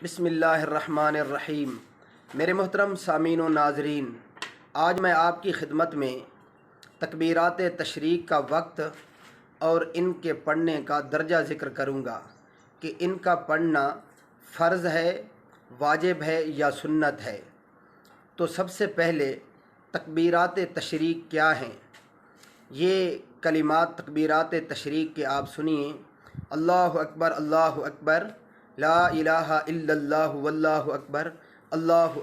بسم اللہ الرحمن الرحیم۔ میرے محترم سامعین و ناظرین، آج میں آپ کی خدمت میں تکبیرات تشریق کا وقت اور ان کے پڑھنے کا درجہ ذکر کروں گا کہ ان کا پڑھنا فرض ہے، واجب ہے یا سنت ہے۔ تو سب سے پہلے تکبیرات تشریق کیا ہیں؟ یہ کلمات تکبیرات تشریق کے آپ سنیے: اللہ اکبر، لا الہ الا اللہ واللہ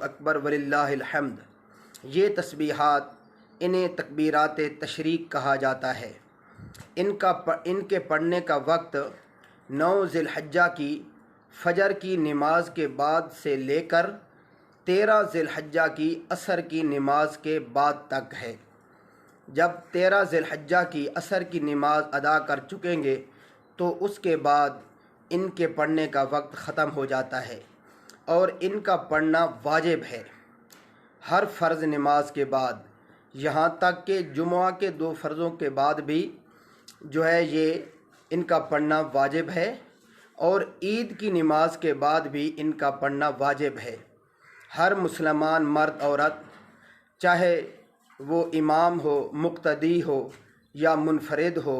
اکبر وللہ الحمد۔ یہ تسبیحات انہیں تکبیرات تشریق کہا جاتا ہے۔ ان کے پڑھنے کا وقت 9 ذی الحجہ کی فجر کی نماز کے بعد سے لے کر 13 ذی الحجہ کی عصر کی نماز کے بعد تک ہے۔ جب 13 ذی الحجہ کی عصر کی نماز ادا کر چکیں گے تو اس کے بعد ان کے پڑھنے کا وقت ختم ہو جاتا ہے، اور ان کا پڑھنا واجب ہے ہر فرض نماز کے بعد، یہاں تک کہ جمعہ کے 2 فرضوں کے بعد بھی یہ ان کا پڑھنا واجب ہے، اور عید کی نماز کے بعد بھی ان کا پڑھنا واجب ہے۔ ہر مسلمان مرد عورت، چاہے وہ امام ہو، مقتدی ہو یا منفرد ہو،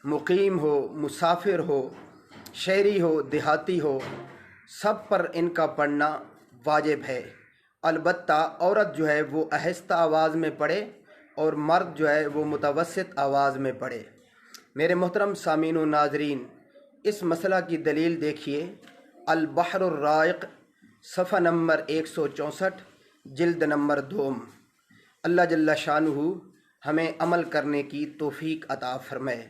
مقیم ہو، مسافر ہو، شہری ہو، دیہاتی ہو، سب پر ان کا پڑھنا واجب ہے۔ البتہ عورت وہ آہستہ آواز میں پڑھے اور مرد وہ متوسط آواز میں پڑھے۔ میرے محترم سامعین و ناظرین، اس مسئلہ کی دلیل دیکھیے البحر الرائق، صفحہ نمبر 164، جلد نمبر 2۔ اللہ جل شانہ ہمیں عمل کرنے کی توفیق عطا فرمائے۔